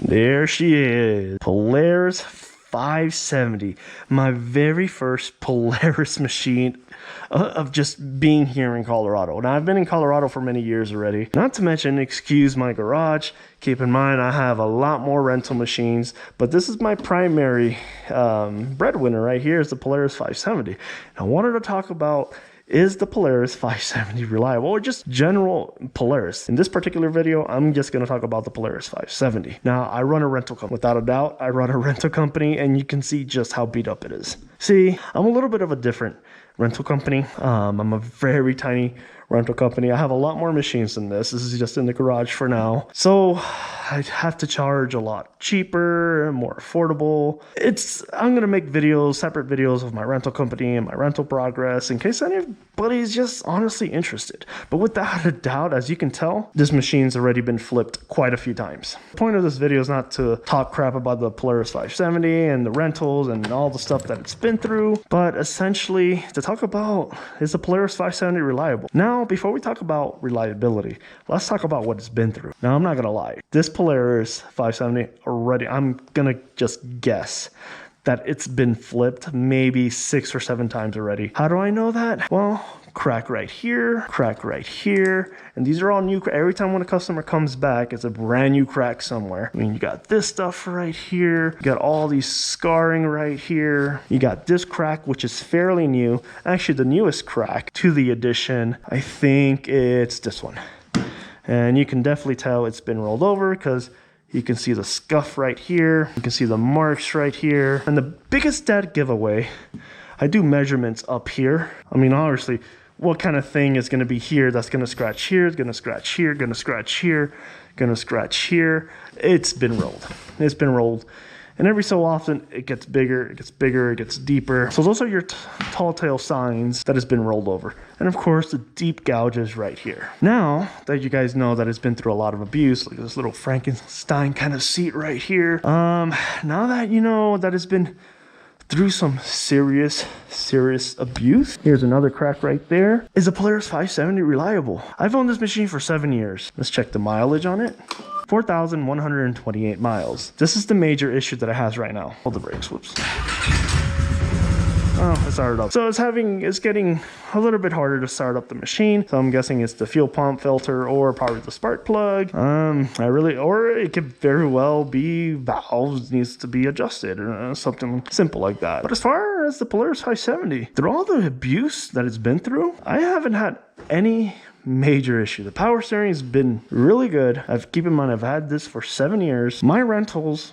There she is, Polaris 570, my very first Polaris machine of just being here in Colorado. Now, I've been in Colorado for many years already. Not to mention, excuse my garage. Keep in mind, I have a lot more rental machines, but this is my primary breadwinner right here is the Polaris 570. And I wanted to talk about, is the Polaris 570 reliable, or just general Polaris? In this particular video, I'm just going to talk about the Polaris 570. Now, I run a rental company. Without a doubt, I run a rental company, and you can see just how beat up it is. See, I'm a little bit of a different rental company. I'm a very tiny rental company. I have a lot more machines than this. This is just in the garage for now. So I'd have to charge a lot cheaper and more affordable. I'm gonna make videos, separate videos of my rental company and my rental progress in case anybody's just honestly interested. But without a doubt, as you can tell, this machine's already been flipped quite a few times. The point of this video is not to talk crap about the Polaris 570 and the rentals and all the stuff that it's been through, but essentially to talk about, is the Polaris 570 reliable? Now, before we talk about reliability, let's talk about what it's been through. Now, I'm not gonna lie, this Polaris 570 already, I'm gonna just guess that it's been flipped maybe 6 or 7 times already. How do I know that? Well, crack right here, and these are all new. Every time when a customer comes back, it's a brand new crack somewhere. I mean, you got this stuff right here, you got all these scarring right here, you got this crack, which is fairly new. Actually, the newest crack to the addition, I think it's this one. And you can definitely tell it's been rolled over because you can see the scuff right here. You can see the marks right here. And the biggest dead giveaway, I do measurements up here. I mean, obviously, what kind of thing is going to be here that's going to scratch here, is going to scratch here, going to scratch here, going to scratch here. It's been rolled. It's been rolled. And every so often, it gets bigger, it gets bigger, it gets deeper. So those are your tall tale signs that it's been rolled over. And of course, the deep gouges right here. Now that you guys know that it's been through a lot of abuse, like this little Frankenstein kind of seat right here. Now that you know that it's been through some serious abuse. Here's another crack right there. Is the Polaris 570 reliable? I've owned this machine for 7 years. Let's check the mileage on it. 4,128 miles. This is the major issue that it has right now. Hold the brakes, whoops. Oh, it started up. So it's getting a little bit harder to start up the machine. So I'm guessing it's the fuel pump filter or probably the spark plug. Or it could very well be valves needs to be adjusted or something simple like that. But as far as the Polaris 570, through all the abuse that it's been through, I haven't had any major issue. The power steering has been really good. Keep in mind, I've had this for 7 years. My rentals,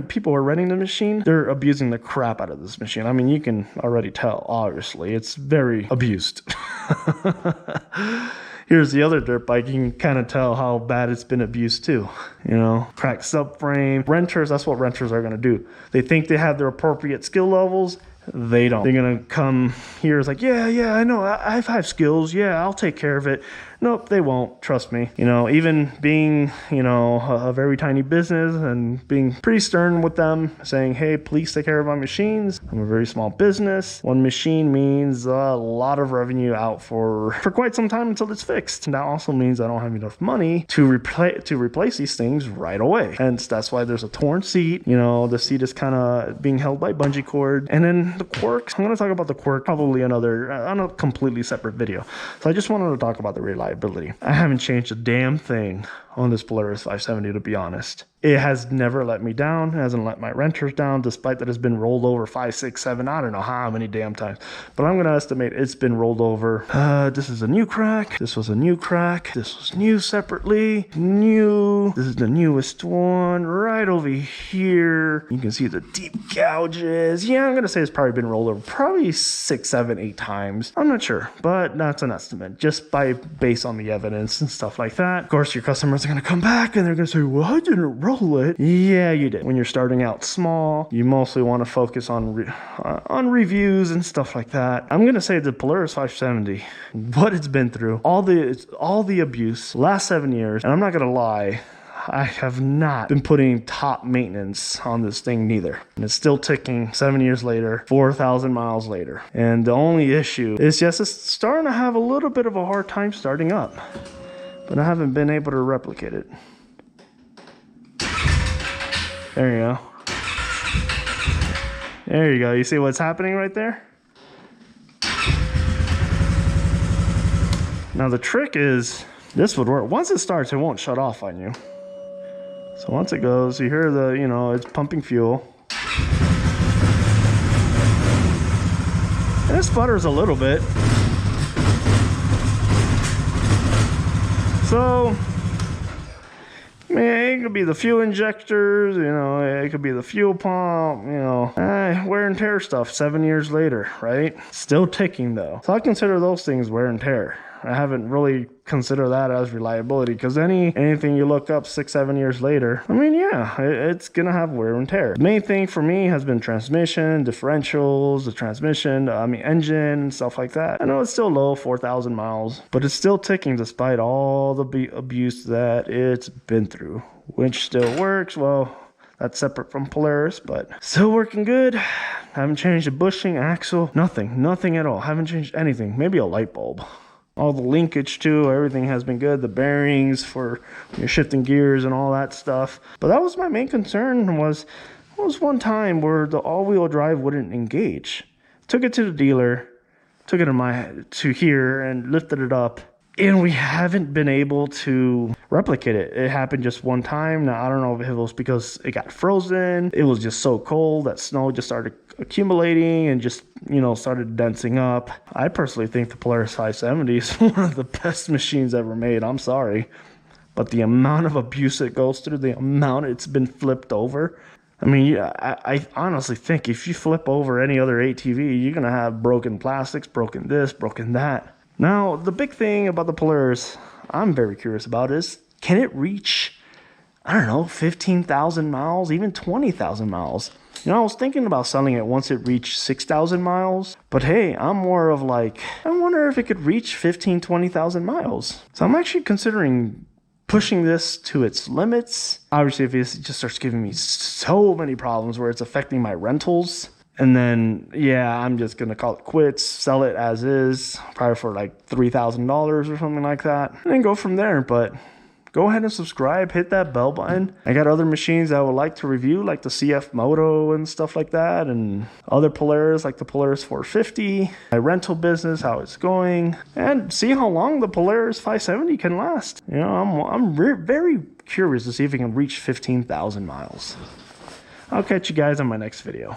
people who are renting the machine, they're abusing the crap out of this machine. I mean, you can already tell, obviously. It's very abused. Here's the other dirt bike. You can kind of tell how bad it's been abused too. You know, cracked subframe. Renters, that's what renters are going to do. They think they have their appropriate skill levels. They don't. They're gonna come here. It's like, yeah, I know. I have skills. Yeah, I'll take care of it. Nope, they won't. Trust me. You know, even being, you know, a very tiny business and being pretty stern with them, saying, hey, please take care of my machines. I'm a very small business. One machine means a lot of revenue out for quite some time until it's fixed. And that also means I don't have enough money to replace these things right away. Hence, that's why there's a torn seat. You know, the seat is kind of being held by bungee cord. And then the quirks. I'm going to talk about the quirk probably on a completely separate video. So I just wanted to talk about the reliability. I haven't changed a damn thing on this Polaris 570, to be honest. It has never let me down. It hasn't let my renters down, despite that it's been rolled over 5, 6, 7, I don't know how many damn times. But I'm going to estimate it's been rolled over. This is a new crack. This was a new crack. This was new separately. New. This is the newest one right over here. You can see the deep gouges. Yeah, I'm going to say it's probably been rolled over probably 6, 7, 8 times. I'm not sure, but that's an estimate just based on the evidence and stuff like that. Of course, your customers are going to come back and they're going to say, well, I didn't roll it. Yeah, you did. When you're starting out small, you mostly want to focus on reviews and stuff like that. I'm going to say the Polaris 570, what it's been through, all the abuse, last 7 years, and I'm not going to lie, I have not been putting top maintenance on this thing neither. And it's still ticking 7 years later, 4,000 miles later. And the only issue is just it's starting to have a little bit of a hard time starting up. But I haven't been able to replicate it. There you go. There you go. You see what's happening right there? Now the trick is, this would work. Once it starts, it won't shut off on you. So once it goes, you hear the, you know, it's pumping fuel. And it sputters a little bit. So, I mean, it could be the fuel injectors, you know, it could be the fuel pump, you know, wear and tear stuff 7 years later, right? Still ticking though. So I consider those things wear and tear. I haven't really considered that as reliability, because anything you look up 6-7 years later, I mean, yeah, it's gonna have wear and tear. The main thing for me has been transmission, differentials, the transmission, engine, stuff like that. I know it's still low, 4,000 miles, but it's still ticking despite all the abuse that it's been through. Winch still works. Well, that's separate from Polaris, but still working good. Haven't changed the bushing, axle, nothing at all. Haven't changed anything. Maybe a light bulb. All the linkage too, everything has been good. The bearings for your shifting gears and all that stuff. But that was my main concern. Was one time where the all-wheel drive wouldn't engage. Took it to the dealer, took it to here and lifted it up, and we haven't been able to replicate it. It happened just one time. Now I don't know if it was because it got frozen. It was just so cold that snow just started accumulating and just, you know, started densing up. I personally think the Polaris 570 is one of the best machines ever made. I'm sorry, but the amount of abuse it goes through, the amount it's been flipped over. I mean, yeah, I honestly think if you flip over any other ATV, you're gonna have broken plastics, broken this, broken that. Now, the big thing about the Polaris I'm very curious about is, can it reach, I don't know, 15,000 miles, even 20,000 miles? You know, I was thinking about selling it once it reached 6,000 miles. But hey, I'm more of like, I wonder if it could reach 15, 20,000 miles. So I'm actually considering pushing this to its limits. Obviously, if it just starts giving me so many problems where it's affecting my rentals, and then, yeah, I'm just going to call it quits, sell it as is, probably for like $3,000 or something like that, and then go from there. But go ahead and subscribe, hit that bell button. I got other machines I would like to review, like the CF Moto and stuff like that, and other Polaris, like the Polaris 450, my rental business, how it's going, and see how long the Polaris 570 can last. You know, I'm very curious to see if it can reach 15,000 miles. I'll catch you guys on my next video.